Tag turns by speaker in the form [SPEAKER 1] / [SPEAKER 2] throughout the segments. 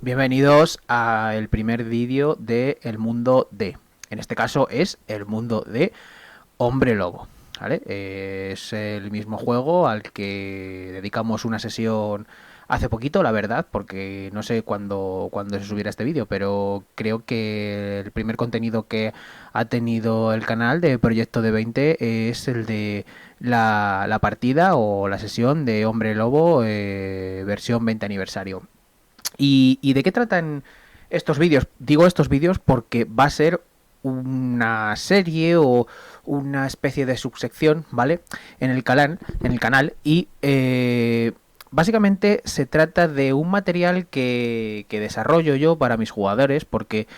[SPEAKER 1] Bienvenidos al primer vídeo de El Mundo de. En este caso es El Mundo de Hombre Lobo. ¿Vale? Es el mismo juego al que dedicamos una sesión hace poquito, la verdad, porque no sé cuándo se subirá este vídeo, pero creo que el primer contenido que ha tenido el canal de Proyecto de 20 es el de la partida o la sesión de Hombre Lobo versión 20 aniversario. ¿Y de qué tratan estos vídeos? Digo estos vídeos porque va a ser una serie o una especie de subsección, ¿vale? En el canal y básicamente se trata de un material que desarrollo yo para mis jugadores porque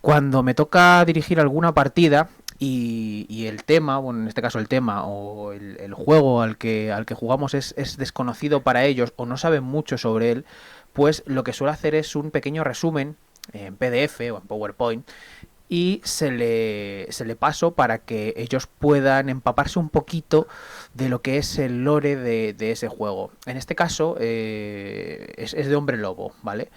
[SPEAKER 1] cuando me toca dirigir alguna partida y el tema, bueno, en este caso el tema o el juego al que jugamos es desconocido para ellos o no saben mucho sobre él, pues lo que suelo hacer es un pequeño resumen en PDF o en PowerPoint y se le paso para que ellos puedan empaparse un poquito de lo que es el lore de ese juego. En este caso es de Hombre Lobo, ¿vale?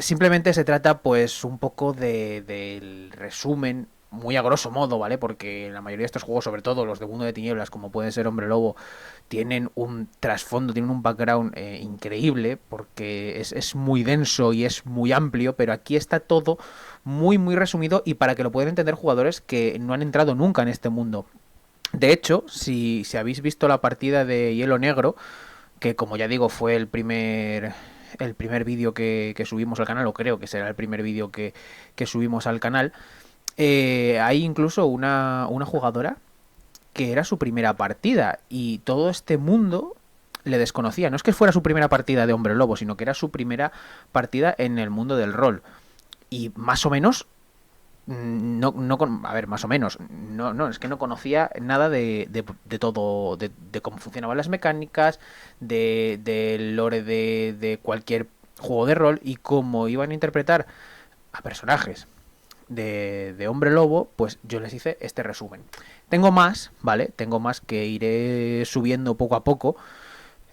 [SPEAKER 1] Simplemente se trata pues un poco del resumen muy a grosso modo, ¿vale? Porque la mayoría de estos juegos, sobre todo los de Mundo de Tinieblas, como puede ser Hombre Lobo, tienen un trasfondo, tienen un background increíble, porque es muy denso y es muy amplio, pero aquí está todo muy, muy resumido y para que lo puedan entender jugadores que no han entrado nunca en este mundo. De hecho, si habéis visto la partida de Hielo Negro, que como ya digo fue el primer vídeo que subimos al canal, o creo que será el primer vídeo que subimos al canal, hay incluso una jugadora que era su primera partida y todo este mundo le desconocía. No es que fuera su primera partida de Hombre Lobo, sino que era su primera partida en el mundo del rol. Y más o menos a ver, más o menos, no, es que no conocía nada de todo, de cómo funcionaban las mecánicas, del lore de cualquier juego de rol y cómo iban a interpretar a personajes de Hombre Lobo, pues yo les hice este resumen. Tengo más, ¿vale? Tengo más que iré subiendo poco a poco,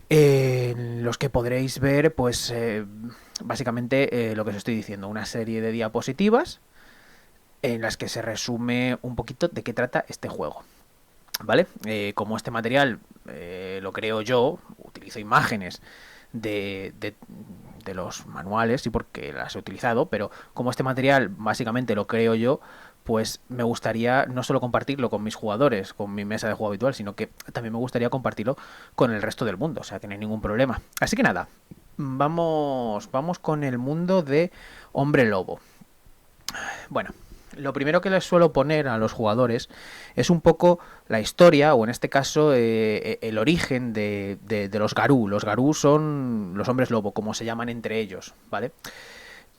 [SPEAKER 1] en los que podréis ver, pues, básicamente lo que os estoy diciendo, una serie de diapositivas en las que se resume un poquito de qué trata este juego. ¿Vale? Como este material lo creo yo, utilizo imágenes de los manuales y porque las he utilizado, pero como este material básicamente lo creo yo, pues me gustaría no solo compartirlo con mis jugadores, con mi mesa de juego habitual, sino que también me gustaría compartirlo con el resto del mundo, o sea, que no hay ningún problema. Así que nada, vamos con el mundo de Hombre Lobo. Bueno, lo primero que les suelo poner a los jugadores es un poco la historia, o en este caso el origen de los Garú. Los Garú son los hombres lobo, como se llaman entre ellos, ¿vale?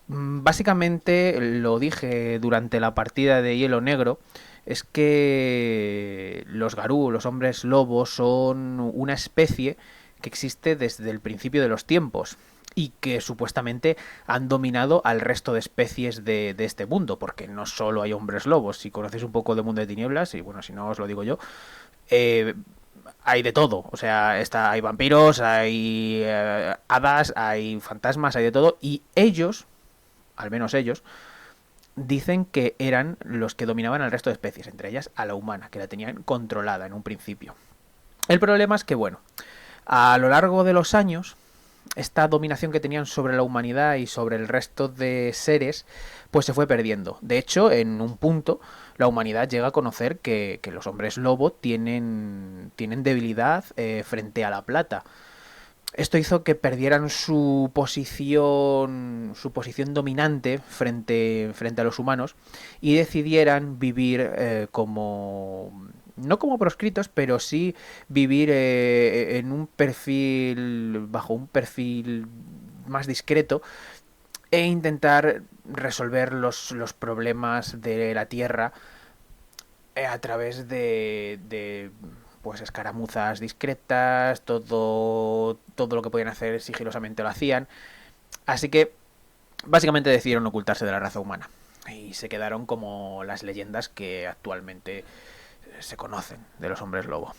[SPEAKER 1] Básicamente, lo dije durante la partida de Hielo Negro, es que los Garú, los hombres lobo, son una especie que existe desde el principio de los tiempos y que supuestamente han dominado al resto de especies de este mundo, porque no solo hay hombres lobos. Si conocéis un poco de Mundo de Tinieblas, y bueno, si no os lo digo yo, eh, hay de todo. O sea, hay vampiros, hay hadas, hay fantasmas, hay de todo. Y ellos, al menos ellos, dicen que eran los que dominaban al resto de especies, entre ellas a la humana, que la tenían controlada en un principio. El problema es que, bueno, a lo largo de los años, esta dominación que tenían sobre la humanidad y sobre el resto de seres, pues se fue perdiendo. De hecho, en un punto, la humanidad llega a conocer que los hombres lobo tienen debilidad frente a la plata. Esto hizo que perdieran su posición dominante frente a los humanos y decidieran vivir no como proscritos, pero sí vivir bajo un perfil más discreto e intentar resolver los problemas de la Tierra a través de pues escaramuzas discretas, todo lo que podían hacer sigilosamente lo hacían. Así que básicamente decidieron ocultarse de la raza humana y se quedaron como las leyendas que actualmente se conocen de los hombres lobo.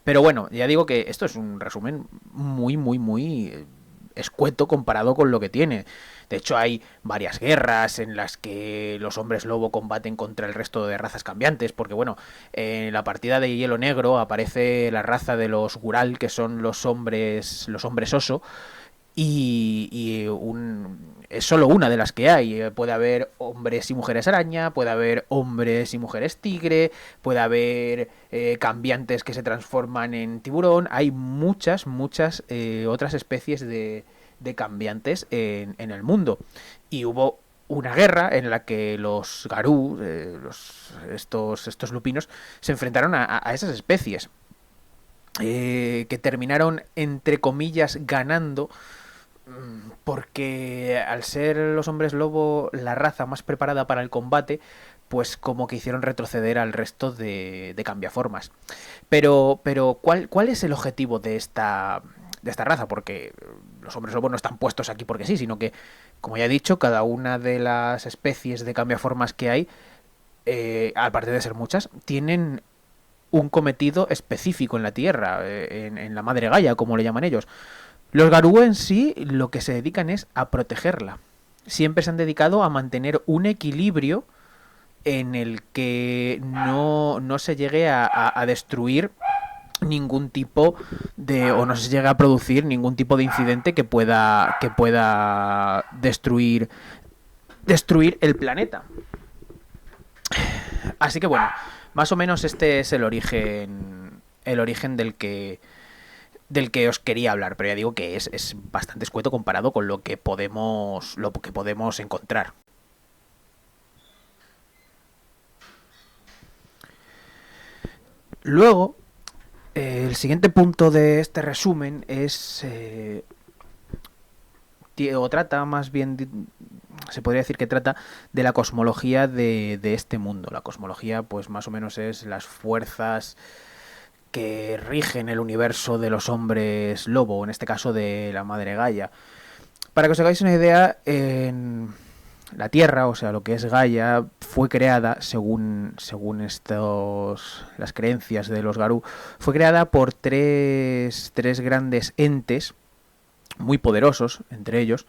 [SPEAKER 1] Pero bueno, ya digo que esto es un resumen muy, muy, muy escueto comparado con lo que tiene. De hecho, hay varias guerras en las que los hombres lobo combaten contra el resto de razas cambiantes, porque bueno, en la partida de Hielo Negro aparece la raza de los Gural, que son los hombres oso, es solo una de las que hay. Puede haber hombres y mujeres araña, puede haber hombres y mujeres tigre, puede haber cambiantes que se transforman en tiburón. Hay muchas otras especies de cambiantes en el mundo. Y hubo una guerra en la que los Garú, estos lupinos, se enfrentaron a esas especies. Que terminaron, entre comillas, ganando porque al ser los hombres lobo la raza más preparada para el combate, pues como que hicieron retroceder al resto de cambiaformas. Pero ¿cuál es el objetivo de esta raza? Porque los hombres lobo no están puestos aquí porque sí, sino que, como ya he dicho, cada una de las especies de cambiaformas que hay, aparte de ser muchas, tienen un cometido específico en la Tierra, en la madre Gaia, como le llaman ellos. Los Garú en sí lo que se dedican es a protegerla. Siempre se han dedicado a mantener un equilibrio en el que no se llegue a destruir ningún tipo de, o no se llegue a producir ningún tipo de incidente que pueda destruir el planeta. Así que bueno, más o menos este es el origen del que os quería hablar, pero ya digo que es bastante escueto comparado con lo que podemos encontrar. Luego, el siguiente punto de este resumen es, o trata más bien, se podría decir que trata de la cosmología de este mundo. La cosmología, pues más o menos es las fuerzas que rigen el universo de los hombres lobo, en este caso de la madre Gaia. Para que os hagáis una idea, en la Tierra, o sea, lo que es Gaia, fue creada, según las creencias de los Garú, fue creada por tres grandes entes muy poderosos, entre ellos,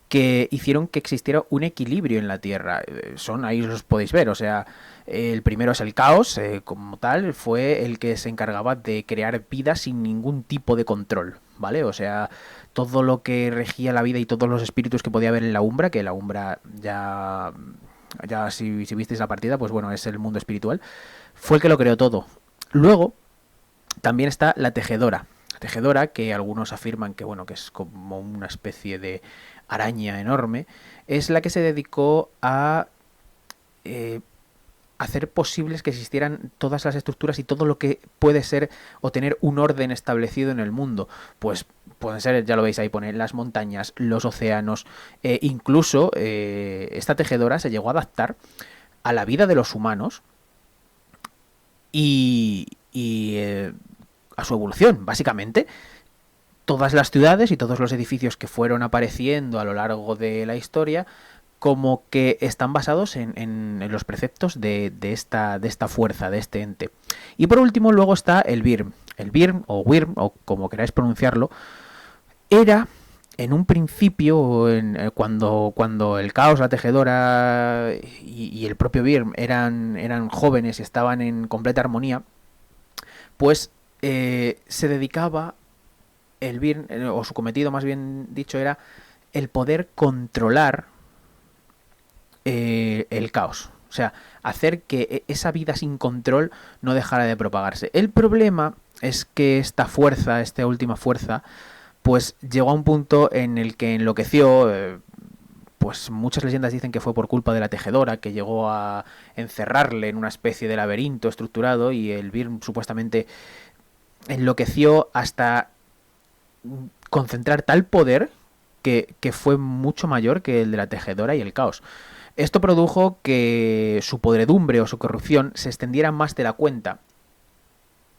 [SPEAKER 1] que hicieron que existiera un equilibrio en la Tierra. Ahí los podéis ver, o sea, el primero es el caos, como tal, fue el que se encargaba de crear vida sin ningún tipo de control, ¿vale? O sea, todo lo que regía la vida y todos los espíritus que podía haber en la Umbra, que la Umbra ya si visteis la partida, pues bueno, es el mundo espiritual, fue el que lo creó todo. Luego, también está la tejedora. La tejedora, que algunos afirman que bueno, que es como una especie de araña enorme, es la que se dedicó a eh, hacer posibles que existieran todas las estructuras y todo lo que puede ser o tener un orden establecido en el mundo. Pues pueden ser, ya lo veis ahí, pone las montañas, los océanos, incluso esta tejedora se llegó a adaptar a la vida de los humanos y a su evolución, básicamente. Todas las ciudades y todos los edificios que fueron apareciendo a lo largo de la historia como que están basados en los preceptos de esta fuerza, de este ente. Y por último luego está el Birm. El Birm o Wyrm, o como queráis pronunciarlo, era en un principio, cuando el caos, la tejedora y el propio Birm eran jóvenes y estaban en completa armonía, pues se dedicaba el Birm, o su cometido más bien dicho, era el poder controlar el caos. O sea, hacer que esa vida sin control no dejara de propagarse. El problema es que esta última fuerza, pues llegó a un punto en el que enloqueció. Pues muchas leyendas dicen que fue por culpa de la tejedora, que llegó a encerrarle en una especie de laberinto estructurado, y el Birm supuestamente enloqueció hasta concentrar tal poder que fue mucho mayor que el de la tejedora y el caos. Esto produjo que su podredumbre o su corrupción se extendiera más de la cuenta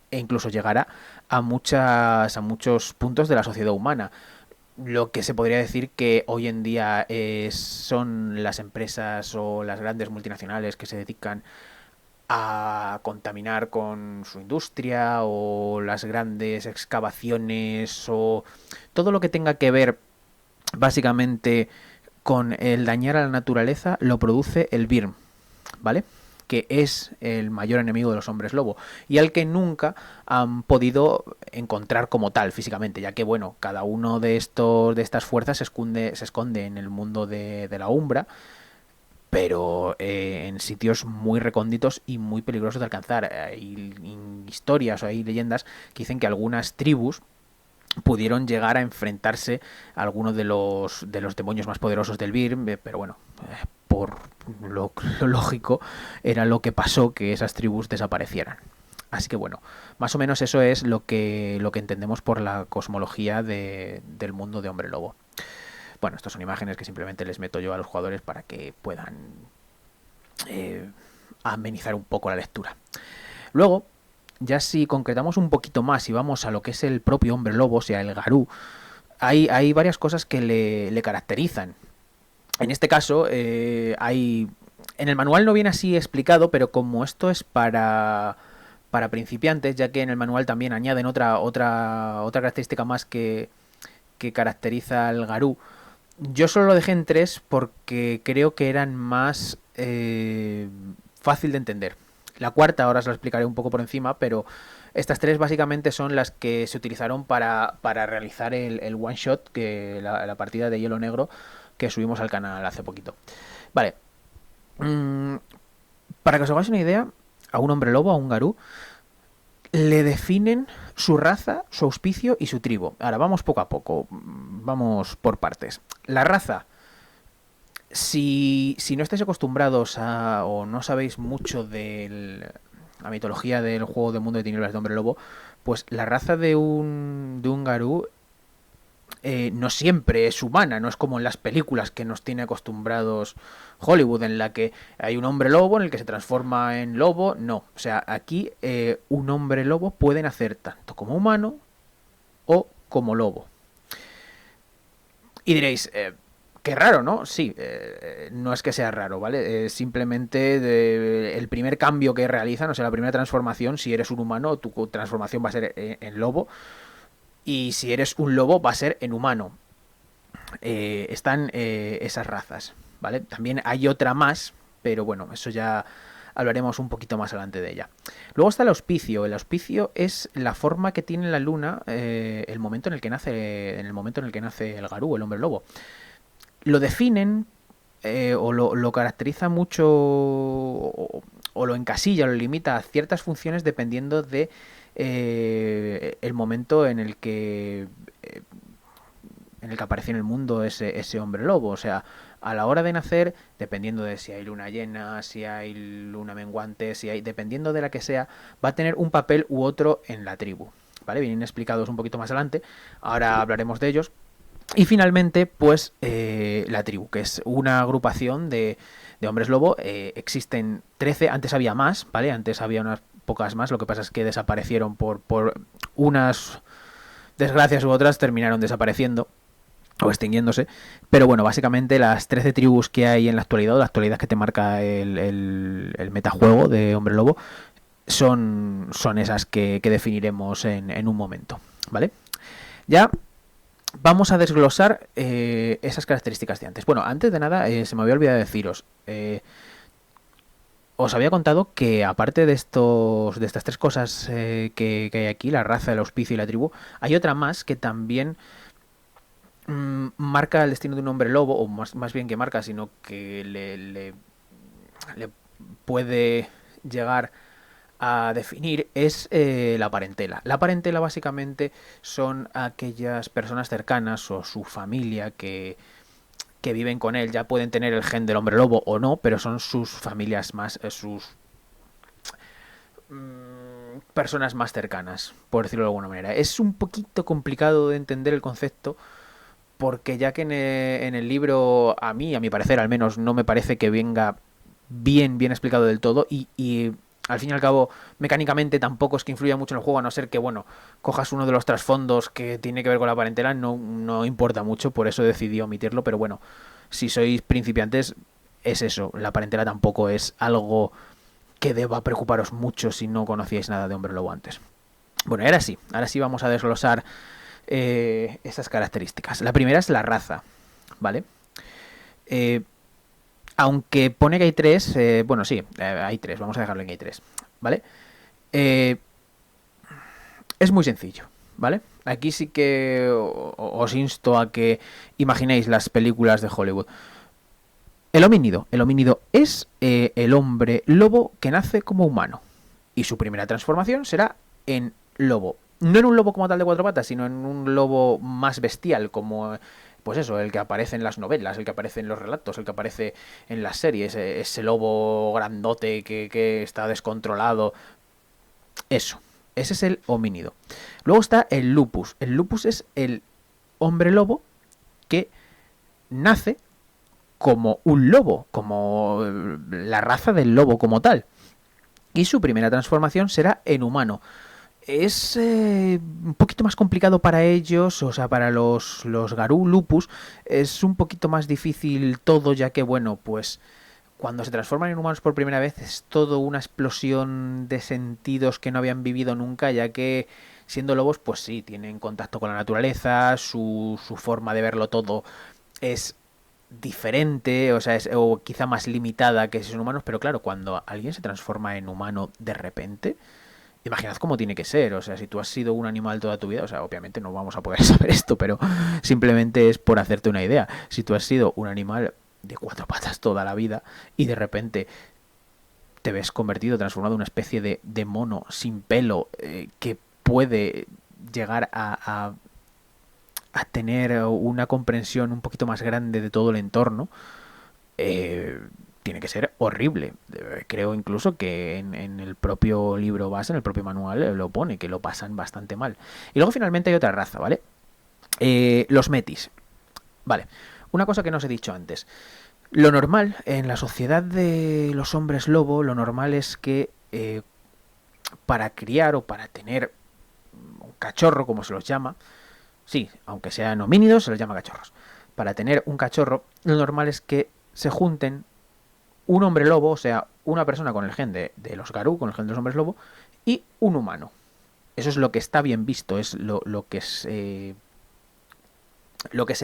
[SPEAKER 1] e incluso llegara a muchos puntos de la sociedad humana. Lo que se podría decir que hoy en día son las empresas o las grandes multinacionales que se dedican a contaminar con su industria, o las grandes excavaciones, o todo lo que tenga que ver básicamente con el dañar a la naturaleza lo produce el Birm, ¿vale? Que es el mayor enemigo de los hombres lobo y al que nunca han podido encontrar como tal físicamente, ya que bueno, cada uno de estas fuerzas se esconde en el mundo de la Umbra, pero en sitios muy recónditos y muy peligrosos de alcanzar. Hay historias o hay leyendas que dicen que algunas tribus pudieron llegar a enfrentarse a algunos de los demonios más poderosos del Birm, pero bueno, por lo lógico era lo que pasó, que esas tribus desaparecieran. Así que bueno, más o menos eso es lo que entendemos por la cosmología del mundo de Hombre Lobo. Bueno, estas son imágenes que simplemente les meto yo a los jugadores para que puedan eh, amenizar un poco la lectura. Luego, ya si concretamos un poquito más y vamos a lo que es el propio hombre lobo, o sea, el Garú, hay varias cosas que le caracterizan. En este caso, hay... En el manual no viene así explicado, pero como esto es para principiantes, ya que en el manual también añaden otra característica más que caracteriza al Garú. Yo solo lo dejé en 3 porque creo que eran más fácil de entender. La cuarta ahora os la explicaré un poco por encima, pero estas 3 básicamente son las que se utilizaron para realizar el one shot, que la partida de Hielo Negro que subimos al canal hace poquito. Vale. Mm, para que os hagáis una idea, a un hombre lobo, a un Garú, le definen su raza, su auspicio y su tribu. Ahora vamos poco a poco, vamos por partes. La raza, si no estáis acostumbrados o no sabéis mucho de la mitología del juego de Mundo de Tinieblas de Hombre Lobo, pues la raza de un Garú no siempre es humana, no es como en las películas que nos tiene acostumbrados Hollywood, en la que hay un hombre lobo en el que se transforma en lobo. No, o sea, aquí un hombre lobo puede nacer tanto como humano o como lobo. Y diréis, qué raro, ¿no? Sí, no es que sea raro, ¿vale? Simplemente el primer cambio que realizan, o sea, la primera transformación, si eres un humano, tu transformación va a ser en lobo. Y si eres un lobo, va a ser en humano. Están esas razas, ¿vale? También hay otra más, pero bueno, eso ya hablaremos un poquito más adelante de ella. Luego está el auspicio. El auspicio es la forma que tiene la luna el momento en el que nace, en el momento en el que nace el Garú, el hombre lobo. Lo definen o lo caracteriza mucho o lo encasilla, lo limita a ciertas funciones dependiendo de el momento en el que aparece en el mundo ese hombre lobo. O sea, a la hora de nacer, dependiendo de si hay luna llena, si hay luna menguante, dependiendo de la que sea, va a tener un papel u otro en la tribu. ¿Vale? Vienen explicados un poquito más adelante. Ahora hablaremos de ellos. Y finalmente, pues la tribu, que es una agrupación de hombres lobo. Existen 13, antes había más, ¿vale? Antes había unas pocas más, lo que pasa es que desaparecieron por unas desgracias u otras, terminaron desapareciendo o extinguiéndose. Pero bueno, básicamente las 13 tribus que hay en la actualidad que te marca el metajuego de Hombre Lobo, son esas que definiremos en un momento, ¿vale? Ya vamos a desglosar esas características de antes. Bueno, antes de nada, se me había olvidado deciros, os había contado que aparte de estas 3 cosas que hay aquí, la raza, el auspicio y la tribu, hay otra más que también marca el destino de un hombre lobo, o más bien que marca, sino que le puede llegar a definir, es la parentela. La parentela básicamente son aquellas personas cercanas o su familia que viven con él. Ya pueden tener el gen del hombre lobo o no, pero son sus familias más, sus personas más cercanas, por decirlo de alguna manera. Es un poquito complicado de entender el concepto, porque ya que en el libro, a mi parecer al menos, no me parece que venga bien explicado del todo, y al fin y al cabo, mecánicamente tampoco es que influya mucho en el juego, a no ser que, bueno, cojas uno de los trasfondos que tiene que ver con la parentela, no importa mucho, por eso decidí omitirlo, pero bueno, si sois principiantes, es eso, la parentela tampoco es algo que deba preocuparos mucho si no conocíais nada de Hombre Lobo antes. Bueno, ahora sí vamos a desglosar esas características. La primera es la raza. ¿vale? Eh, Aunque pone que hay tres, bueno, sí, hay tres, vamos a dejarlo en que hay tres, ¿vale? Eh, es muy sencillo, ¿vale? Aquí sí que os insto a que imaginéis las películas de Hollywood. El homínido es el hombre lobo que nace como humano. Y su primera transformación será en lobo. No en un lobo como tal de cuatro patas, sino en un lobo más bestial, como pues eso, el que aparece en las novelas, el que aparece en los relatos, el que aparece en las series, ese lobo grandote que está descontrolado. Eso, ese es el homínido. Luego está el lupus. El lupus es el hombre lobo que nace como un lobo, como la raza del lobo como tal. Y su primera transformación será en humano. Es un poquito más complicado para ellos, o sea, para los Garú Lupus, es un poquito más difícil todo, ya que, bueno, pues cuando se transforman en humanos por primera vez es todo una explosión de sentidos que no habían vivido nunca, ya que siendo lobos, pues sí, tienen contacto con la naturaleza, su forma de verlo todo es diferente, o sea, o quizá más limitada que si son humanos, pero claro, cuando alguien se transforma en humano de repente, imaginad cómo tiene que ser, o sea, si tú has sido un animal toda tu vida, o sea, obviamente no vamos a poder saber esto, pero simplemente es por hacerte una idea. Si tú has sido un animal de cuatro patas toda la vida y de repente te ves convertido, transformado en una especie de mono sin pelo que puede llegar a tener una comprensión un poquito más grande de todo el entorno, eh, tiene que ser horrible. Creo incluso que en el propio libro base, en el propio manual, lo pone, que lo pasan bastante mal. Y luego finalmente hay otra raza, ¿vale? Los metis. Vale, una cosa que no os he dicho antes. Lo normal, en la sociedad de los hombres lobo, lo normal es que para criar o para tener un cachorro, como se los llama, sí, aunque sean homínidos, se los llama cachorros. Para tener un cachorro, lo normal es que se junten un hombre lobo, o sea, una persona con el gen de los Garú, con el gen de los hombres lobo, y un humano. Eso es lo que está bien visto, es lo que se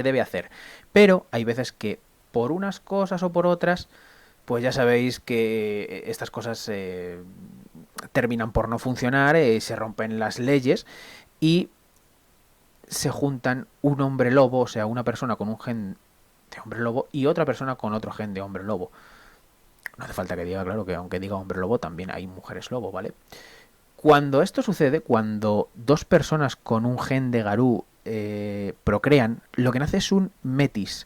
[SPEAKER 1] debe hacer. Pero hay veces que por unas cosas o por otras, pues ya sabéis que estas cosas terminan por no funcionar, se rompen las leyes y se juntan un hombre lobo, o sea, una persona con un gen de hombre lobo y otra persona con otro gen de hombre lobo. No hace falta que diga, claro, que aunque diga hombre lobo, también hay mujeres lobo, ¿vale? Cuando esto sucede, cuando dos personas con un gen de Garú procrean, lo que nace es un metis.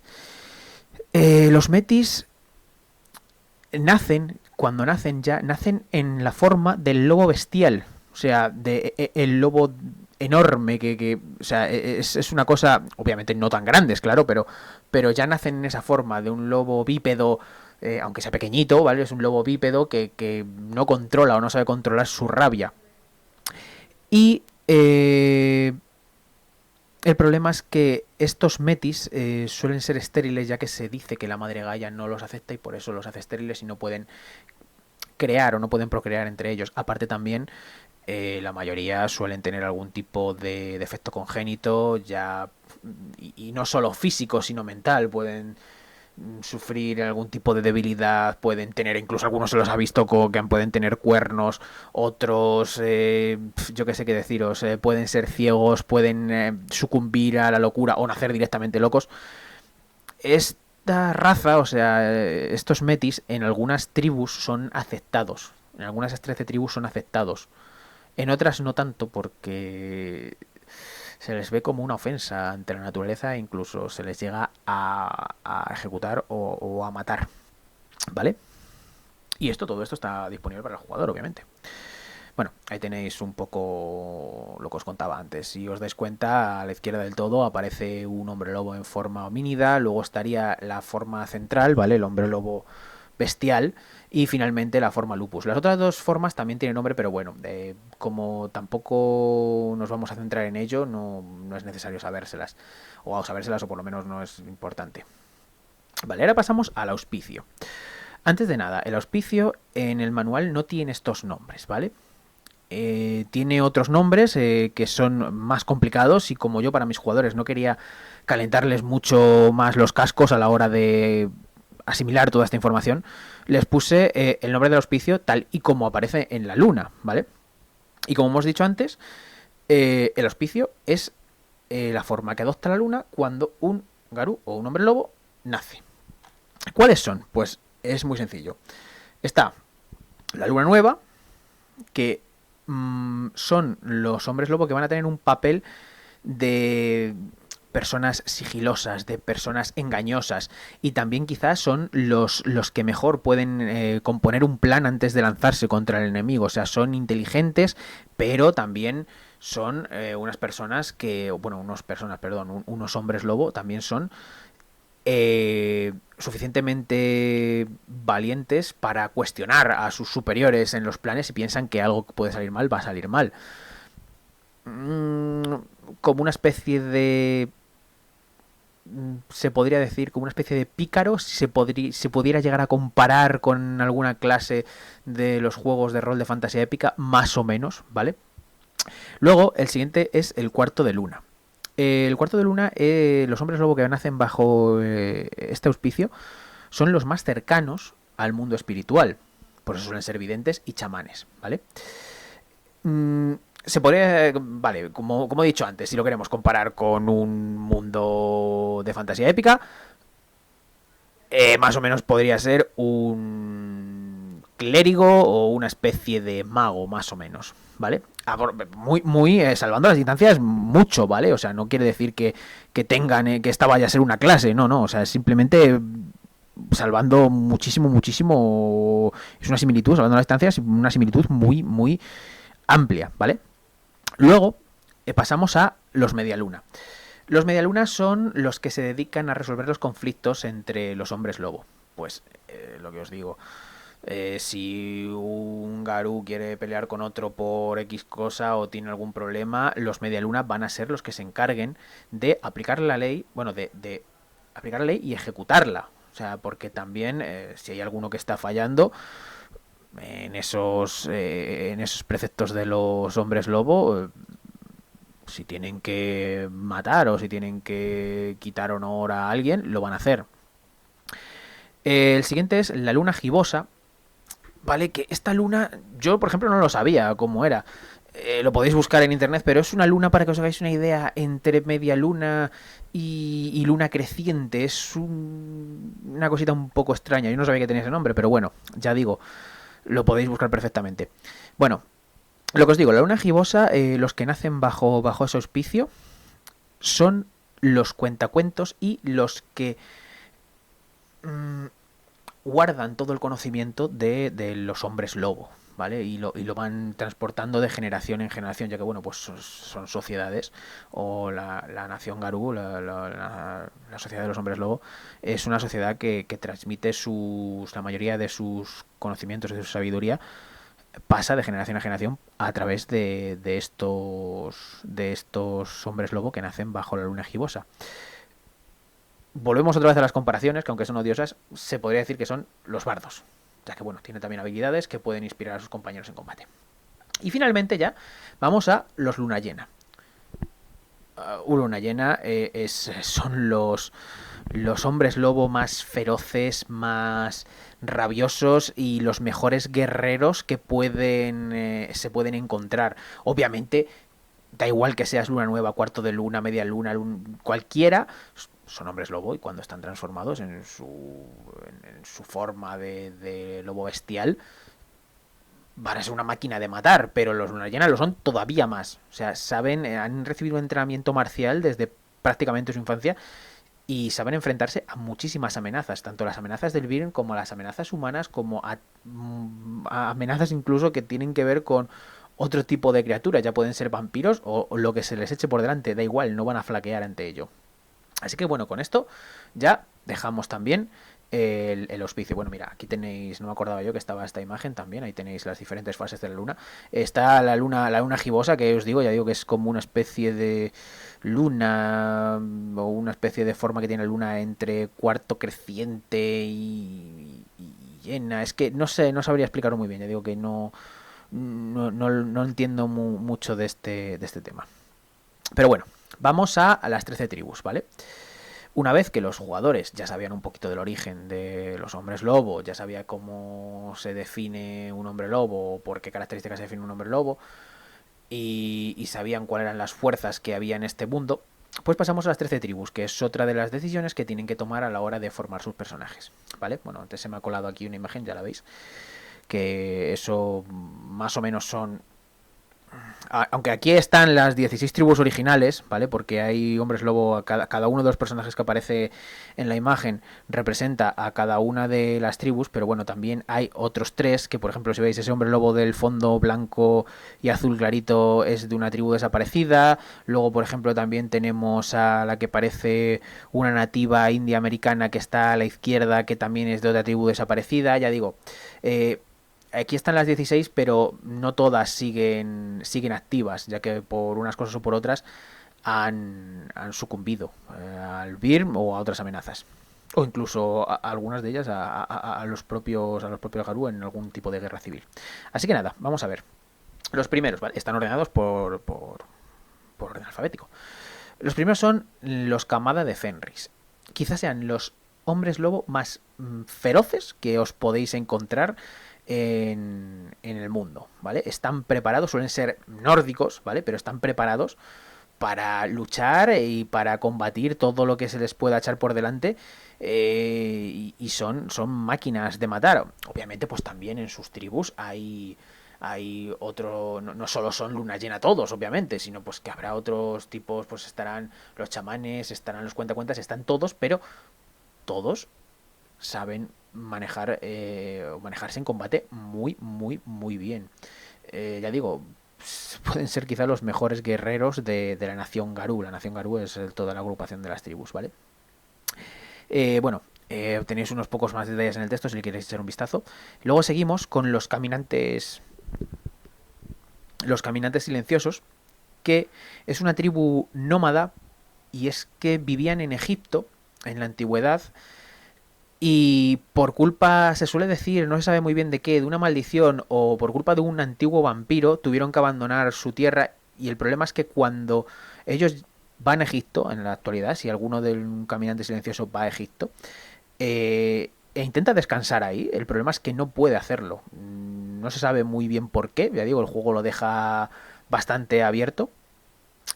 [SPEAKER 1] Los metis nacen, cuando nacen ya, nacen en la forma del lobo bestial. O sea, el lobo enorme o sea, es una cosa, obviamente no tan grandes, claro, pero ya nacen en esa forma de un lobo bípedo, aunque sea pequeñito, ¿vale? Es un lobo bípedo que no controla o no sabe controlar su rabia. Y el problema es que estos metis suelen ser estériles, ya que se dice que la madre Gaia no los acepta y por eso los hace estériles y no pueden crear o no pueden procrear entre ellos. Aparte también, la mayoría suelen tener algún tipo de defecto congénito, ya y no solo físico, sino mental. Pueden sufrir algún tipo de debilidad, pueden tener, incluso algunos se los ha visto que pueden tener cuernos, otros, yo qué sé qué deciros, pueden ser ciegos, pueden sucumbir a la locura o nacer directamente locos. Esta raza, o sea, estos metis, en algunas tribus son aceptados, en algunas 13 tribus son aceptados, en otras no tanto porque se les ve como una ofensa ante la naturaleza e incluso se les llega a ejecutar o a matar, ¿vale? Y todo esto está disponible para el jugador, obviamente. Bueno, ahí tenéis un poco lo que os contaba antes. Si os dais cuenta, a la izquierda del todo aparece un hombre lobo en forma homínida, luego estaría la forma central, ¿vale? El hombre lobo bestial, y finalmente la forma lupus. Las otras dos formas también tienen nombre, pero bueno, como tampoco nos vamos a centrar en ello, no es necesario sabérselas, o sabérselas, o por lo menos no es importante. Vale, ahora pasamos al auspicio. Antes de nada, el auspicio en el manual no tiene estos nombres, ¿vale? tiene otros nombres que son más complicados y como yo para mis jugadores no quería calentarles mucho más los cascos a la hora de asimilar toda esta información, les puse el nombre del auspicio tal y como aparece en la luna, ¿vale? Y como hemos dicho antes, el auspicio es la forma que adopta la luna cuando un Garú o un hombre lobo nace. ¿Cuáles son? Pues es muy sencillo. Está la luna nueva, que son los hombres lobo que van a tener un papel de personas sigilosas, de personas engañosas y también quizás son los que mejor pueden componer un plan antes de lanzarse contra el enemigo, o sea, son inteligentes, pero también son unas personas que, bueno, unos hombres lobo también son suficientemente valientes para cuestionar a sus superiores en los planes y piensan que algo que puede salir mal va a salir mal. Mm, como una especie de se podría decir como una especie de pícaro, si se pudiera llegar a comparar con alguna clase de los juegos de rol de fantasía épica, más o menos, ¿vale? Luego, el siguiente es el cuarto de luna. El cuarto de luna, los hombres lobo que nacen bajo este auspicio son los más cercanos al mundo espiritual. Por eso suelen ser videntes y chamanes, ¿vale? Se podría, vale, como he dicho antes, si lo queremos comparar con un mundo de fantasía épica, más o menos podría ser un clérigo o una especie de mago, más o menos, ¿vale? Muy, salvando las distancias, mucho, ¿vale? O sea, no quiere decir que tengan, que esta vaya a ser una clase, no, o sea, simplemente salvando muchísimo, muchísimo, es una similitud, salvando las distancias, una similitud muy amplia, ¿vale? Luego pasamos a los medialuna. Los medialunas son los que se dedican a resolver los conflictos entre los hombres lobo. Pues lo que os digo, si un Garú quiere pelear con otro por X cosa o tiene algún problema, los medialunas van a ser los que se encarguen de aplicar la ley, bueno, de aplicar la ley y ejecutarla. O sea, porque también si hay alguno que está fallando en esos preceptos de los hombres lobo, si tienen que matar o si tienen que quitar honor a alguien, lo van a hacer. El siguiente es la luna gibosa, ¿vale? Que esta luna, yo por ejemplo no lo sabía cómo era. Lo podéis buscar en internet, pero es una luna, para que os hagáis una idea, entre media luna y luna creciente. Es una cosita un poco extraña. Yo no sabía que tenía ese nombre, pero bueno, ya digo, lo podéis buscar perfectamente. Bueno, lo que os digo, la luna gibosa, los que nacen bajo ese auspicio, son los cuentacuentos y los que mmm, guardan todo el conocimiento de los hombres lobo, ¿vale? Y lo van transportando de generación en generación, ya que, bueno, pues son sociedades, o la nación Garú, la sociedad de los hombres lobo, es una sociedad que transmite la mayoría de sus conocimientos y de su sabiduría pasa de generación a generación a través de estos hombres lobo que nacen bajo la luna gibosa. Volvemos otra vez a las comparaciones, que aunque son odiosas, se podría decir que son los bardos, ya que bueno, tienen también habilidades que pueden inspirar a sus compañeros en combate. Y finalmente ya vamos a los luna llena. Luna llena son los hombres lobo más feroces, más rabiosos y los mejores guerreros que se pueden encontrar. Obviamente, da igual que seas luna nueva, cuarto de luna, media luna, cualquiera, son hombres lobo y cuando están transformados en su forma de lobo bestial, van a ser una máquina de matar, pero los luna llena lo son todavía más. O sea, han recibido un entrenamiento marcial desde prácticamente su infancia y saben enfrentarse a muchísimas amenazas, tanto las amenazas del Virgen como las amenazas humanas, como a amenazas incluso que tienen que ver con otro tipo de criaturas, ya pueden ser vampiros o lo que se les eche por delante, da igual, no van a flaquear ante ello. Así que bueno, con esto ya dejamos también el auspicio. Bueno, mira, aquí tenéis, no me acordaba yo que estaba esta imagen también, ahí tenéis las diferentes fases de la luna. Está la luna gibosa, que os digo, ya digo que es como una especie de luna o una especie de forma que tiene la luna entre cuarto creciente y llena. Es que no sé, no sabría explicarlo muy bien, ya digo que no entiendo mucho de este tema. Pero bueno, vamos a las 13 tribus, ¿vale? Una vez que los jugadores ya sabían un poquito del origen de los hombres lobo, ya sabía cómo se define un hombre lobo o por qué características se define un hombre lobo, y sabían cuáles eran las fuerzas que había en este mundo, pues pasamos a las 13 tribus, que es otra de las decisiones que tienen que tomar a la hora de formar sus personajes, ¿vale? Bueno, antes se me ha colado aquí una imagen, ya la veis, que eso más o menos son, aunque aquí están las 16 tribus originales, ¿vale? Porque hay hombres lobo, cada uno de los personajes que aparece en la imagen representa a cada una de las tribus, pero bueno, también hay otros tres, que por ejemplo, si veis ese hombre lobo del fondo blanco y azul clarito es de una tribu desaparecida. Luego, por ejemplo, también tenemos a la que parece una nativa india americana que está a la izquierda, que también es de otra tribu desaparecida. Ya digo, aquí están las 16, pero no todas siguen activas, ya que por unas cosas o por otras han sucumbido al BIRM o a otras amenazas. O incluso algunas de ellas a los propios Garú en algún tipo de guerra civil. Así que nada, vamos a ver. Los primeros, ¿vale? Están ordenados por orden alfabético. Los primeros son los Kamada de Fenris. Quizás sean los hombres lobo más feroces que os podéis encontrar en el mundo, ¿vale? Están preparados, suelen ser nórdicos, ¿vale? Pero están preparados para luchar y para combatir todo lo que se les pueda echar por delante, y son máquinas de matar. Obviamente, pues también en sus tribus hay otro, no solo son luna llena todos, obviamente, sino pues que habrá otros tipos, pues estarán los chamanes, estarán los cuentacuentas, están todos, pero todos saben manejarse en combate muy, muy, muy bien. Ya digo, pueden ser quizá los mejores guerreros de la nación Garú. La nación Garú es toda la agrupación de las tribus, ¿vale? Bueno, tenéis unos pocos más detalles en el texto si le queréis echar un vistazo. Luego seguimos con los caminantes silenciosos, que es una tribu nómada, y es que vivían en Egipto en la antigüedad, y por culpa, se suele decir, no se sabe muy bien de qué, de una maldición o por culpa de un antiguo vampiro, tuvieron que abandonar su tierra. Y el problema es que cuando ellos van a Egipto, en la actualidad, si alguno del caminante silencioso va a Egipto, e intenta descansar ahí, el problema es que no puede hacerlo. No se sabe muy bien por qué, ya digo, el juego lo deja bastante abierto.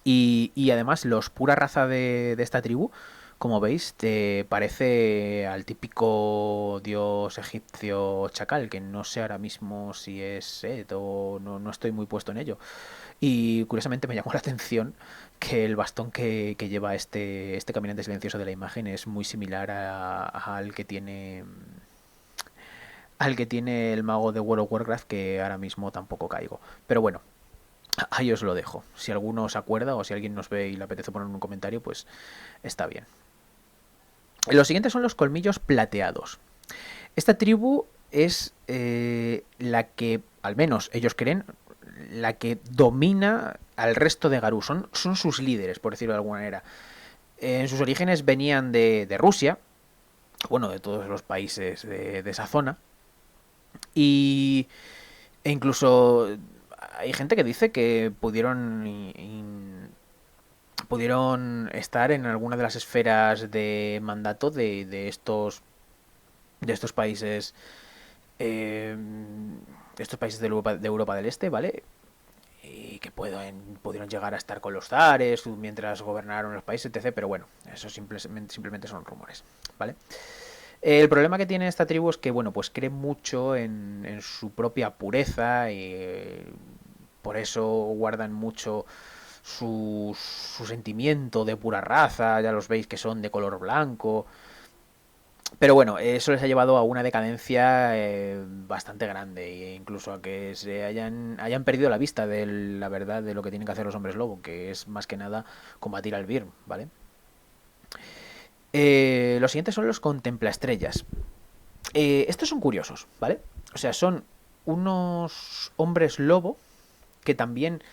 [SPEAKER 1] Y además los pura raza de esta tribu, como veis, te parece al típico dios egipcio chacal, que no sé ahora mismo si es Set o no estoy muy puesto en ello. Y curiosamente me llamó la atención que el bastón que lleva este caminante silencioso de la imagen es muy similar al que tiene el mago de World of Warcraft, que ahora mismo tampoco caigo. Pero bueno, ahí os lo dejo. Si alguno os acuerda o si alguien nos ve y le apetece poner un comentario, pues está bien. Los siguientes son los colmillos plateados. Esta tribu es la que, al menos ellos creen, la que domina al resto de Garú. Son sus líderes, por decirlo de alguna manera. En sus orígenes venían de Rusia, bueno, de todos los países de esa zona. Y, incluso hay gente que dice que pudieron estar en alguna de las esferas de mandato de estos países, eh, estos países de Europa del Este, ¿vale? Y que pudieron llegar a estar con los zares mientras gobernaron los países, etc. Pero bueno, eso simplemente son rumores, ¿vale? El problema que tiene esta tribu es que, bueno, pues cree mucho en su propia pureza, y por eso guardan mucho su sentimiento de pura raza. Ya los veis que son de color blanco. Pero bueno, eso les ha llevado a una decadencia bastante grande, e incluso a que se hayan perdido la vista de la verdad de lo que tienen que hacer los hombres lobo, que es más que nada combatir al Birm, ¿vale? Los siguientes son los contemplaestrellas. Estos son curiosos, ¿vale? O sea, son unos hombres lobo que también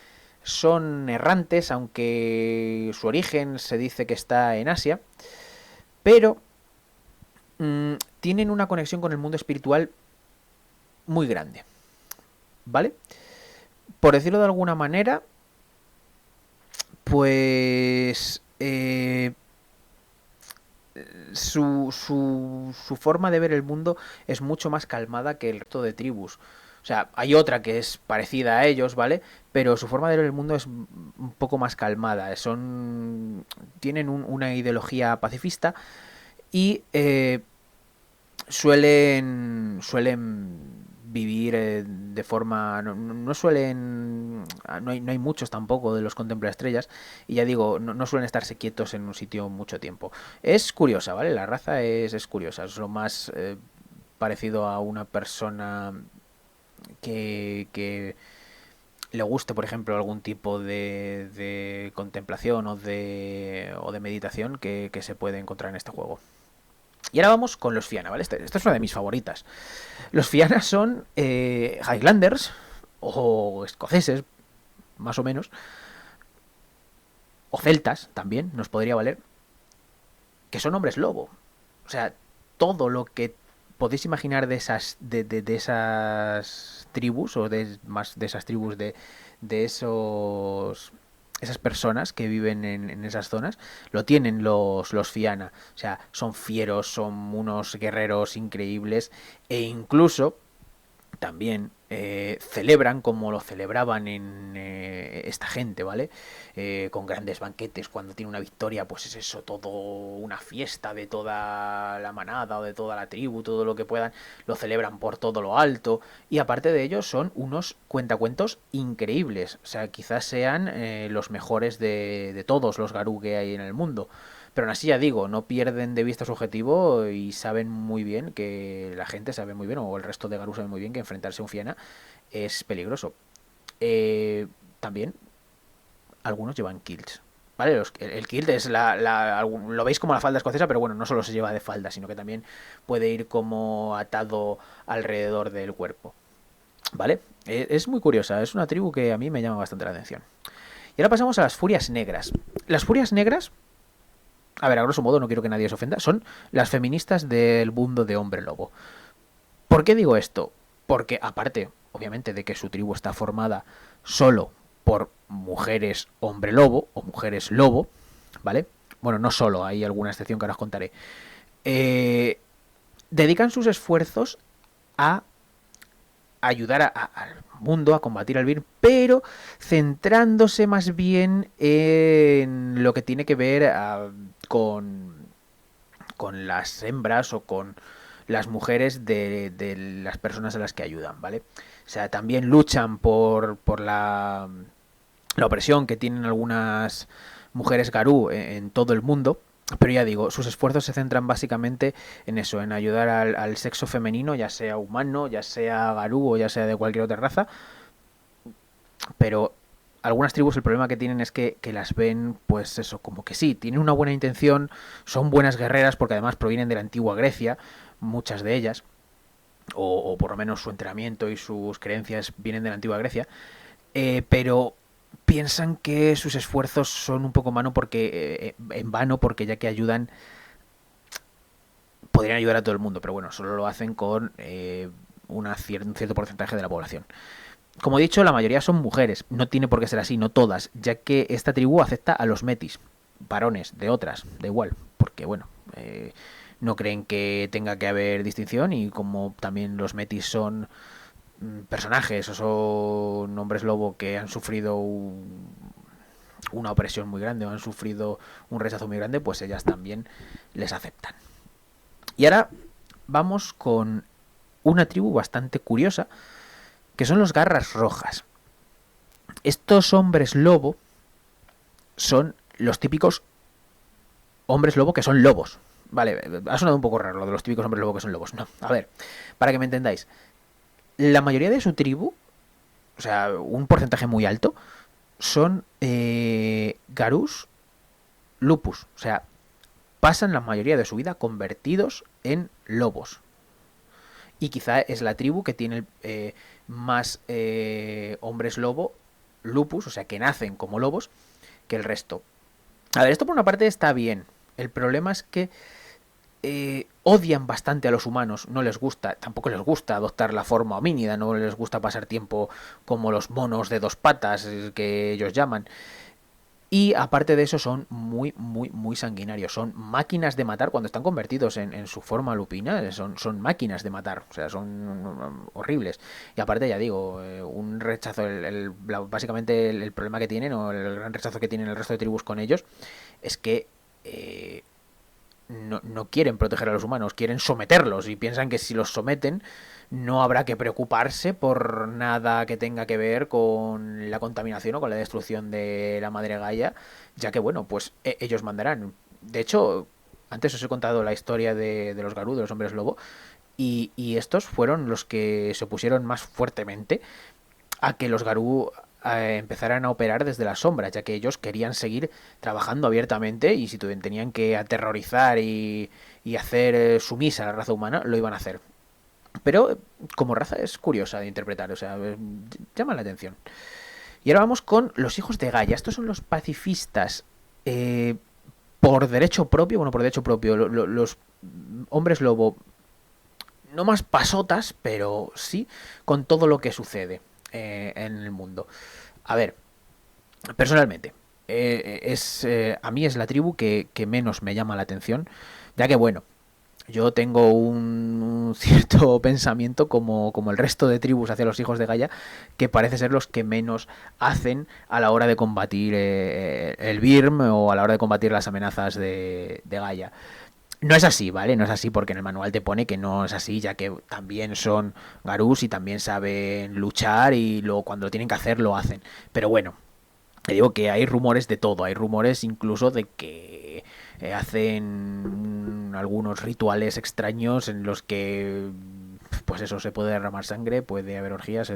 [SPEAKER 1] son errantes, aunque su origen se dice que está en Asia, pero tienen una conexión con el mundo espiritual muy grande, ¿vale? por decirlo de alguna manera, pues su forma de ver el mundo es mucho más calmada que el resto de tribus. O sea, hay otra que es parecida a ellos, ¿vale? Pero su forma de ver el mundo es un poco más calmada. Tienen una ideología pacifista y suelen vivir de forma no suelen no hay muchos tampoco de los contemplaestrellas y ya digo no suelen estarse quietos en un sitio mucho tiempo. Es curiosa, vale, la raza es curiosa, es lo más parecido a una persona que le guste, por ejemplo, algún tipo de contemplación o de meditación que se puede encontrar en este juego. Y ahora vamos con los Fianna, ¿vale? Esta es una de mis favoritas. Los Fianna son Highlanders o escoceses, más o menos, o celtas también, nos podría valer, que son hombres lobo. O sea, todo lo que podéis imaginar de esas tribus o más de esas tribus de esas personas que viven en esas zonas, lo tienen los Fianna. O sea, son fieros, son unos guerreros increíbles e incluso también celebran como lo celebraban en esta gente, ¿vale? Con grandes banquetes, cuando tiene una victoria, pues es eso, todo una fiesta de toda la manada o de toda la tribu, todo lo que puedan, lo celebran por todo lo alto, y aparte de ello son unos cuentacuentos increíbles, o sea, quizás sean los mejores de todos los Garú que hay en el mundo. Pero aún así ya digo, no pierden de vista su objetivo y saben muy bien que la gente sabe muy bien, o el resto de Garú sabe muy bien que enfrentarse a un Fianna es peligroso. También algunos llevan kilts. ¿Vale? El kilt es lo veis como la falda escocesa, pero bueno, no solo se lleva de falda, sino que también puede ir como atado alrededor del cuerpo. ¿Vale? Es muy curiosa, es una tribu que a mí me llama bastante la atención. Y ahora pasamos a las furias negras. Las furias negras, a ver, a grosso modo, no quiero que nadie se ofenda, son las feministas del mundo de hombre lobo. ¿Por qué digo esto? Porque aparte, obviamente, de que su tribu está formada solo por mujeres hombre lobo o mujeres lobo, ¿vale? Bueno, no solo, hay alguna excepción que ahora os contaré. Eh, dedican sus esfuerzos a ayudar al mundo a combatir al virus, pero centrándose más bien en lo que tiene que ver con las hembras o con las mujeres de las personas a las que ayudan, ¿vale? O sea, también luchan por la opresión que tienen algunas mujeres garú en todo el mundo, pero ya digo, sus esfuerzos se centran básicamente en eso, en ayudar al sexo femenino, ya sea humano, ya sea garú o ya sea de cualquier otra raza, pero algunas tribus el problema que tienen es que las ven, pues eso, como que sí, tienen una buena intención, son buenas guerreras porque además provienen de la antigua Grecia, muchas de ellas, o por lo menos su entrenamiento y sus creencias vienen de la antigua Grecia, pero piensan que sus esfuerzos son un poco en vano porque ya que ayudan, podrían ayudar a todo el mundo, pero bueno, solo lo hacen con un cierto porcentaje de la población. Como he dicho, la mayoría son mujeres. No tiene por qué ser así, no todas, ya que esta tribu acepta a los metis, varones de otras, da igual, porque bueno, no creen que tenga que haber distinción y como también los metis son personajes o son hombres lobo que han sufrido una opresión muy grande o han sufrido un rechazo muy grande, pues ellas también les aceptan. Y ahora vamos con una tribu bastante curiosa, que son los garras rojas. Estos hombres lobo son los típicos hombres lobo que son lobos. Vale, ha sonado un poco raro lo de los típicos hombres lobo que son lobos. No, a ver, para que me entendáis. La mayoría de su tribu, o sea, un porcentaje muy alto, son garús lupus. O sea, pasan la mayoría de su vida convertidos en lobos. Y quizá es la tribu que tiene más hombres lobo lupus, o sea, que nacen como lobos, que el resto. A ver, esto por una parte está bien. El problema es que odian bastante a los humanos, no les gusta, tampoco les gusta adoptar la forma homínida, no les gusta pasar tiempo como los monos de dos patas que ellos llaman. Y aparte de eso son muy sanguinarios. Son máquinas de matar cuando están convertidos en su forma lupina. Son máquinas de matar. O sea, son horribles. Y aparte, ya digo, un rechazo, básicamente el problema que tienen, o el gran rechazo que tienen el resto de tribus con ellos, es que no quieren proteger a los humanos, quieren someterlos. Y piensan que si los someten no habrá que preocuparse por nada que tenga que ver con la contaminación o con la destrucción de la madre Gaia, ya que, bueno, pues ellos mandarán. De hecho, antes os he contado la historia de los Garú, de los hombres lobo, y estos fueron los que se opusieron más fuertemente a que los Garú empezaran a operar desde las sombras, ya que ellos querían seguir trabajando abiertamente y si tenían que aterrorizar y hacer sumisa a la raza humana, lo iban a hacer. Pero como raza es curiosa de interpretar, o sea, llama la atención. Y ahora vamos con los hijos de Gaia. Estos son los pacifistas por derecho propio, bueno, por derecho propio, los hombres lobo, no más pasotas, pero sí con todo lo que sucede en el mundo. A ver, personalmente, a mí es la tribu que menos me llama la atención, ya que bueno, yo tengo un cierto pensamiento como el resto de tribus hacia los hijos de Gaia, que parece ser los que menos hacen a la hora de combatir el Birm o a la hora de combatir las amenazas de Gaia. No es así, ¿vale? No es así porque en el manual te pone que no es así, ya que también son Garús y también saben luchar y luego cuando lo tienen que hacer lo hacen. Pero bueno, te digo que hay rumores de todo, hay rumores incluso de que hacen algunos rituales extraños en los que pues eso, se puede derramar sangre, puede haber orgías,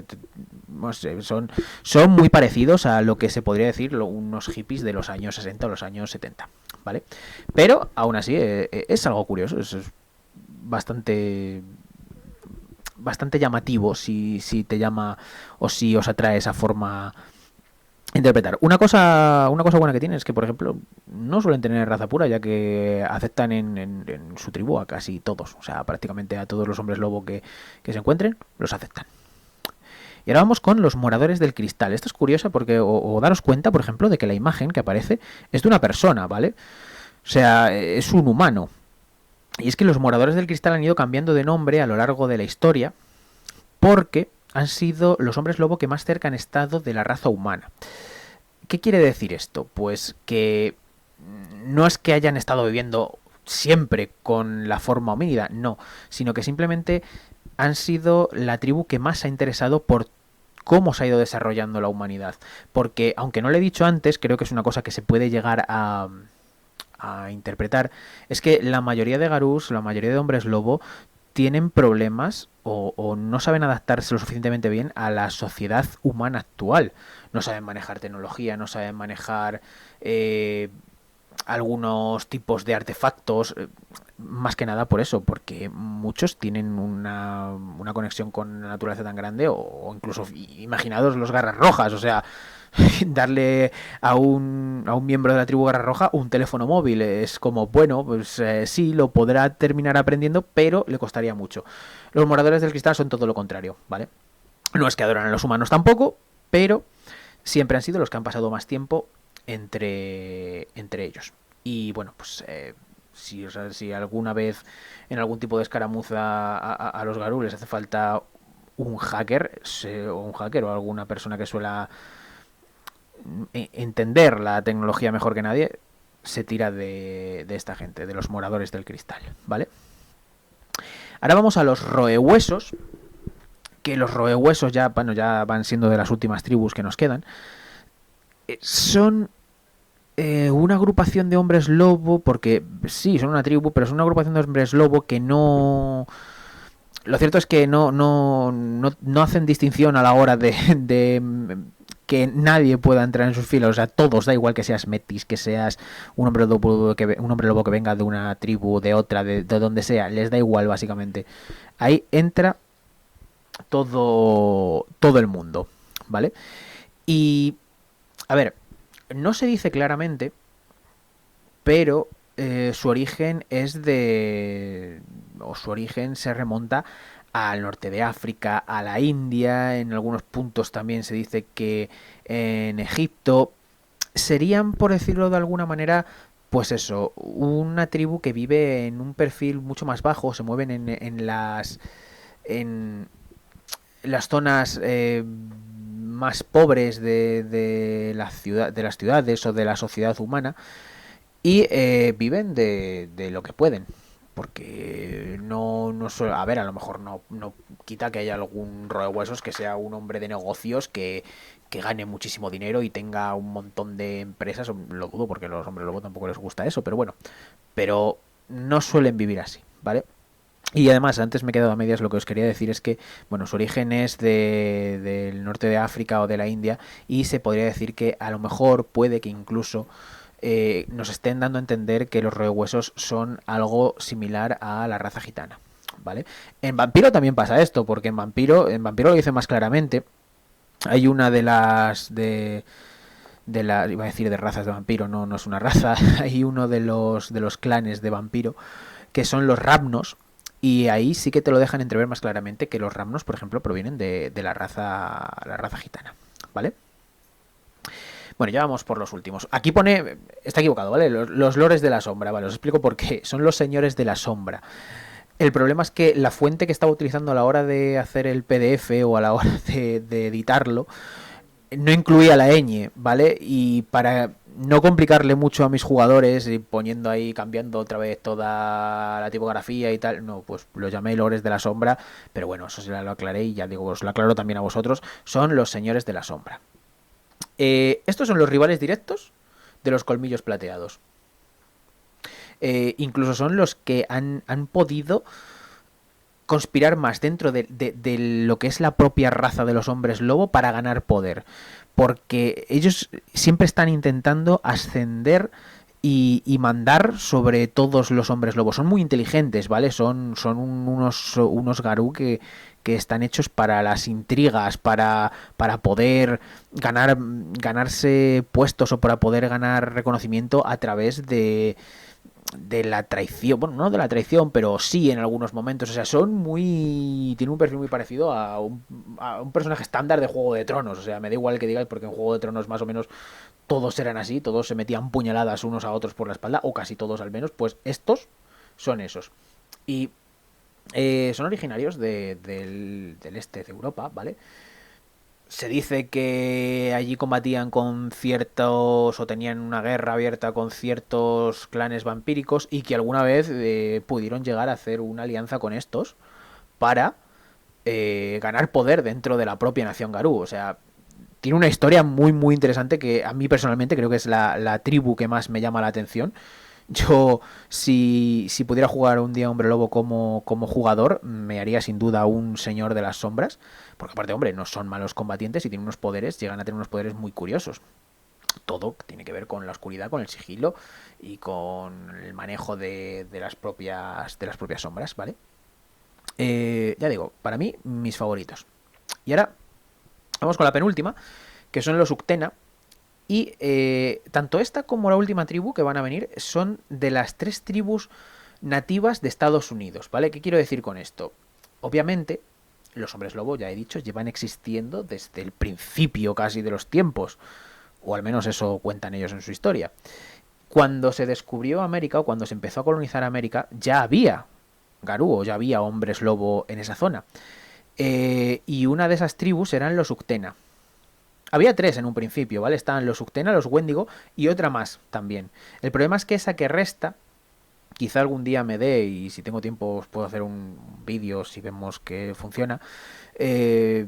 [SPEAKER 1] no sé, son muy parecidos a lo que se podría decir unos hippies de los años 60 o los años 70, ¿vale? Pero aún así es algo curioso, es bastante llamativo si te llama o si os atrae esa forma interpretar. Una cosa buena que tienen es que, por ejemplo, no suelen tener raza pura, ya que aceptan en su tribu a casi todos. O sea, prácticamente a todos los hombres lobo que se encuentren, los aceptan. Y ahora vamos con los moradores del cristal. Esto es curioso porque, o daros cuenta, por ejemplo, de que la imagen que aparece es de una persona, ¿vale? O sea, es un humano. Y es que los moradores del cristal han ido cambiando de nombre a lo largo de la historia porque han sido los hombres lobo que más cerca han estado de la raza humana. ¿Qué quiere decir esto? Pues que no es que hayan estado viviendo siempre con la forma homínida, no, sino que simplemente han sido la tribu que más se ha interesado por cómo se ha ido desarrollando la humanidad. Porque, aunque no lo he dicho antes, creo que es una cosa que se puede llegar a interpretar, es que la mayoría de Garús, la mayoría de hombres lobo, tienen problemas o no saben adaptarse lo suficientemente bien a la sociedad humana actual. No saben manejar tecnología, no saben manejar algunos tipos de artefactos, más que nada por eso, porque muchos tienen una conexión con la naturaleza tan grande, o incluso imaginados los garras rojas, o sea, darle a un miembro de la tribu Garra Roja un teléfono móvil es como, bueno, pues sí, lo podrá terminar aprendiendo, pero le costaría mucho. Los moradores del cristal son todo lo contrario, ¿vale? No es que adoran a los humanos tampoco, pero siempre han sido los que han pasado más tiempo entre ellos. Y bueno, pues si alguna vez en algún tipo de escaramuza a los Garú les hace falta un hacker, o alguna persona que suela entender la tecnología mejor que nadie, se tira de esta gente, de los moradores del cristal, ¿vale? Ahora vamos a los roehuesos, que los roehuesos ya van siendo de las últimas tribus que nos quedan. Son una agrupación de hombres lobo, porque sí, son una tribu, pero son una agrupación de hombres lobo que no... Lo cierto es que no hacen distinción a la hora de que nadie pueda entrar en sus filas, o sea, todos, da igual que seas metis, que seas un hombre lobo que venga de una tribu, de otra, de donde sea, les da igual básicamente. Ahí entra todo el mundo, ¿vale? Y, a ver, no se dice claramente, pero su origen es de... o su origen se remonta al norte de África, a la India, en algunos puntos también se dice que en Egipto. Serían, por decirlo de alguna manera, pues eso, una tribu que vive en un perfil mucho más bajo, se mueven en las zonas más pobres la ciudad, de las ciudades o de la sociedad humana y viven de lo que pueden. Porque no suele, a ver, a lo mejor no quita que haya algún rodehuesos que sea un hombre de negocios que gane muchísimo dinero y tenga un montón de empresas. Lo dudo porque a los hombres lobo tampoco les gusta eso, pero bueno. Pero no suelen vivir así, ¿vale? Y además, antes me he quedado a medias, lo que os quería decir es que, bueno, su origen es del norte de África o de la India y se podría decir que a lo mejor puede que incluso nos estén dando a entender que los roehuesos son algo similar a la raza gitana, ¿vale? En Vampiro también pasa esto, porque en Vampiro lo dice más claramente. Hay una iba a decir de razas de vampiro, no es una raza, hay uno de los clanes de vampiro que son los Ramnos, y ahí sí que te lo dejan entrever más claramente que los Ramnos, por ejemplo, provienen de la raza gitana, ¿vale? Bueno, ya vamos por los últimos. Aquí pone, está equivocado, ¿vale? Los lores de la sombra, ¿vale? Os explico por qué. Son los señores de la sombra. El problema es que la fuente que estaba utilizando a la hora de hacer el PDF o a la hora de editarlo no incluía la ñ, ¿vale? Y para no complicarle mucho a mis jugadores y poniendo ahí, cambiando otra vez toda la tipografía y tal, no, pues lo llamé lores de la sombra, pero bueno, eso se lo aclaré y ya digo, os lo aclaro también a vosotros, son los señores de la sombra. Estos son los rivales directos de los colmillos plateados. Incluso son los que han podido conspirar más dentro de lo que es la propia raza de los hombres lobo para ganar poder. Porque ellos siempre están intentando ascender y mandar sobre todos los hombres lobos. Son muy inteligentes, ¿vale? Son unos Garú que están hechos para las intrigas, para poder ganarse puestos o para poder ganar reconocimiento a través de la traición, bueno, no de la traición, pero sí en algunos momentos, o sea, tiene un perfil muy parecido a un personaje estándar de Juego de Tronos, o sea, me da igual que digáis porque en Juego de Tronos más o menos todos eran así, todos se metían puñaladas unos a otros por la espalda, o casi todos al menos, pues estos son esos. Y son originarios del este de Europa, ¿vale? Se dice que allí combatían con ciertos o tenían una guerra abierta con ciertos clanes vampíricos y que alguna vez pudieron llegar a hacer una alianza con estos para ganar poder dentro de la propia nación Garú. O sea, tiene una historia muy muy interesante que a mí personalmente creo que es la tribu que más me llama la atención. Yo, si pudiera jugar un día Hombre Lobo como jugador, me haría sin duda un Señor de las Sombras, porque aparte, hombre, no son malos combatientes y tienen unos poderes, llegan a tener unos poderes muy curiosos. Todo tiene que ver con la oscuridad, con el sigilo y con el manejo de las propias sombras, ¿vale? Ya digo, para mí, mis favoritos. Y ahora vamos con la penúltima, que son los Uctena, y tanto esta como la última tribu que van a venir son de las tres tribus nativas de Estados Unidos, ¿vale? ¿Qué quiero decir con esto? Obviamente, los hombres lobo, ya he dicho, llevan existiendo desde el principio casi de los tiempos, o al menos eso cuentan ellos en su historia. Cuando se descubrió América o cuando se empezó a colonizar América, ya había garú, ya había hombres lobo en esa zona. Y una de esas tribus eran los Uctena. Había tres en un principio, ¿vale? Estaban los Uctena, los Wendigo y otra más también. El problema es que esa que resta, quizá algún día me dé y si tengo tiempo os puedo hacer un vídeo si vemos que funciona, eh,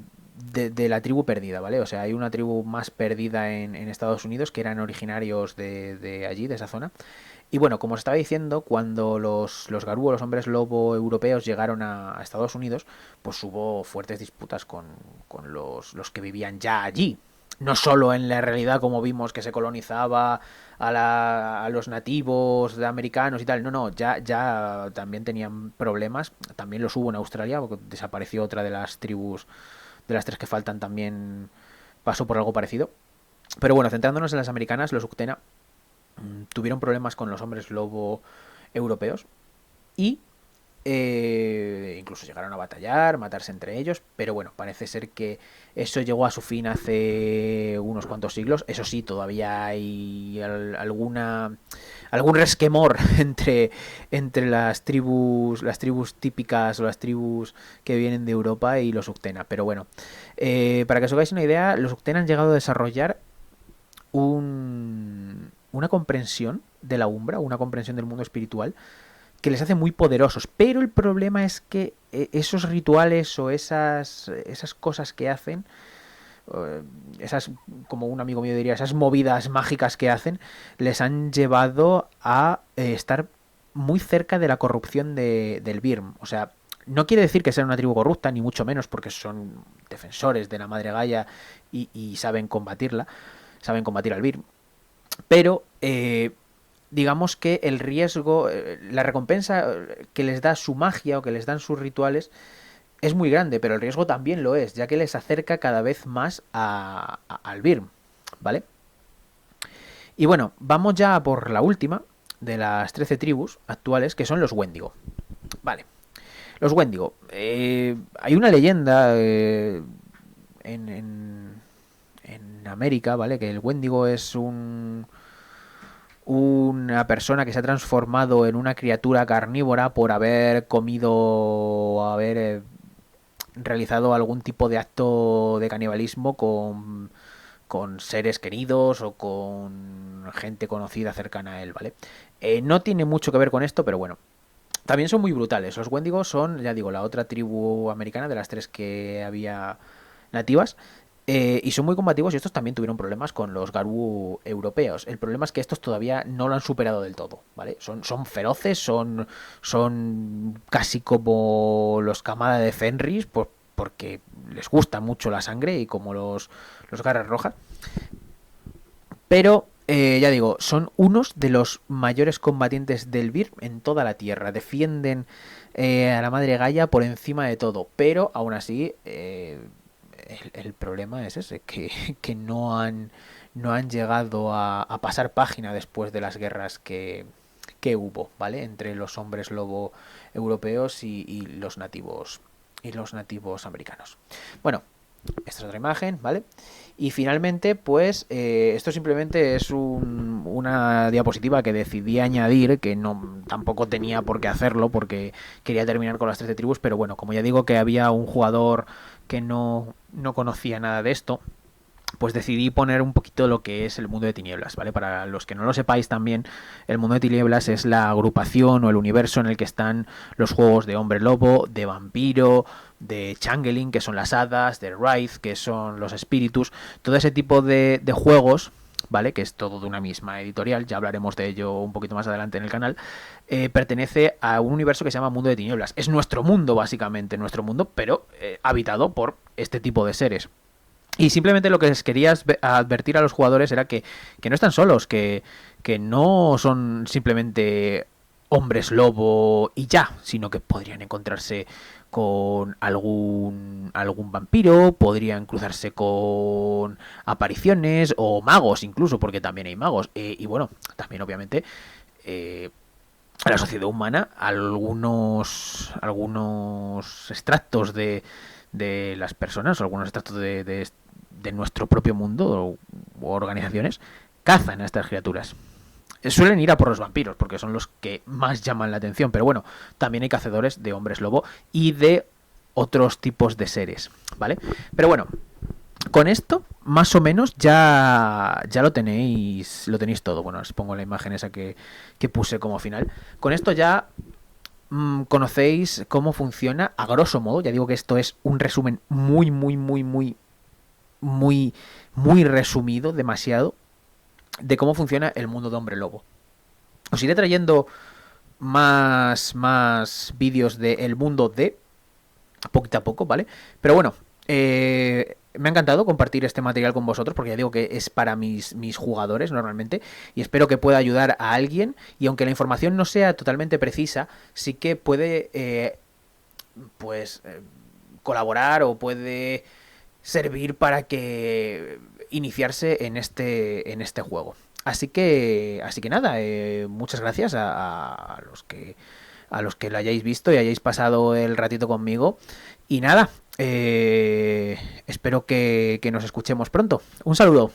[SPEAKER 1] de la tribu perdida, ¿vale? O sea, hay una tribu más perdida en Estados Unidos que eran originarios de allí, de esa zona. Y bueno, como os estaba diciendo, cuando los Garú, los hombres lobo europeos, llegaron a Estados Unidos, pues hubo fuertes disputas con los que vivían ya allí. No solo en la realidad como vimos que se colonizaba a los nativos de americanos y tal, no, ya también tenían problemas, también los hubo en Australia, porque desapareció otra de las tribus, de las tres que faltan también pasó por algo parecido. Pero bueno, centrándonos en las americanas, los Uctena tuvieron problemas con los hombres lobo europeos y incluso llegaron a batallar, matarse entre ellos, pero bueno, parece ser que eso llegó a su fin hace unos cuantos siglos. Eso sí, todavía hay algún resquemor entre las tribus típicas o las tribus que vienen de Europa y los Uctena. Pero bueno, para que os hagáis una idea, los Uctena han llegado a desarrollar una comprensión de la Umbra, una comprensión del mundo espiritual que les hace muy poderosos. Pero el problema es que esos rituales o esas cosas que hacen, esas, como un amigo mío diría, esas movidas mágicas que hacen, les han llevado a estar muy cerca de la corrupción del Birm. O sea, no quiere decir que sean una tribu corrupta, ni mucho menos, porque son defensores de la Madre Gaia y saben combatirla, saben combatir al Birm. Pero digamos que el riesgo, la recompensa que les da su magia o que les dan sus rituales es muy grande, pero el riesgo también lo es, ya que les acerca cada vez más al Birm, ¿vale? Y bueno, vamos ya por la última de las 13 tribus actuales, que son los Wendigo. Vale, los Wendigo. Hay una leyenda en, en, en América, ¿vale? Que el Wendigo es una persona que se ha transformado en una criatura carnívora por haber comido o haber realizado algún tipo de acto de canibalismo con seres queridos o con gente conocida cercana a él, ¿vale? No tiene mucho que ver con esto, pero bueno. También son muy brutales. Los Wendigos son, ya digo, la otra tribu americana de las tres que había nativas. Y son muy combativos y estos también tuvieron problemas con los Garú europeos. El problema es que estos todavía no lo han superado del todo, ¿vale? Son feroces, son casi como los Kamada de Fenris, porque les gusta mucho la sangre y como los Garras Rojas. Pero, ya digo, son unos de los mayores combatientes del Vir en toda la Tierra. Defienden a la Madre Gaia por encima de todo. Pero, aún así, el problema es ese, que no han llegado a pasar página después de las guerras que hubo, ¿vale? Entre los hombres lobo europeos y los nativos americanos. Bueno, esta es otra imagen, ¿vale? Y finalmente, pues, esto simplemente es una diapositiva que decidí añadir, que no tampoco tenía por qué hacerlo, porque quería terminar con las 13 tribus, pero bueno, como ya digo que había un jugador que no conocía nada de esto, pues decidí poner un poquito lo que es el mundo de tinieblas, ¿vale? Para los que no lo sepáis también, el mundo de tinieblas es la agrupación o el universo en el que están los juegos de hombre lobo, de vampiro, de changeling, que son las hadas, de wraith, que son los espíritus, todo ese tipo de juegos, ¿vale? Que es todo de una misma editorial, ya hablaremos de ello un poquito más adelante en el canal, pertenece a un universo que se llama Mundo de Tinieblas. Es nuestro mundo, básicamente, nuestro mundo, pero habitado por este tipo de seres. Y simplemente lo que les quería advertir a los jugadores era que no están solos, que no son simplemente hombres lobo y ya, sino que podrían encontrarse con algún vampiro, podrían cruzarse con apariciones o magos incluso, porque también hay magos. Y bueno, también obviamente a la sociedad humana algunos extractos de las personas, algunos extractos de nuestro propio mundo o organizaciones, cazan a estas criaturas. Suelen ir a por los vampiros, porque son los que más llaman la atención, pero bueno, también hay cazadores de hombres lobo y de otros tipos de seres, ¿vale? Pero bueno, con esto, más o menos, ya lo tenéis todo. Bueno, os pongo la imagen esa que puse como final. Con esto ya conocéis cómo funciona a grosso modo. Ya digo que esto es un resumen muy, muy resumido, demasiado, de cómo funciona el mundo de Hombre Lobo. Os iré trayendo más vídeos del mundo de poquito a poco, ¿vale? Pero bueno, me ha encantado compartir este material con vosotros porque ya digo que es para mis jugadores normalmente y espero que pueda ayudar a alguien y aunque la información no sea totalmente precisa, sí que puede pues colaborar o puede servir para que iniciarse en este juego. Así que nada, muchas gracias a los que lo hayáis visto y hayáis pasado el ratito conmigo. Y nada, espero que nos escuchemos pronto. Un saludo.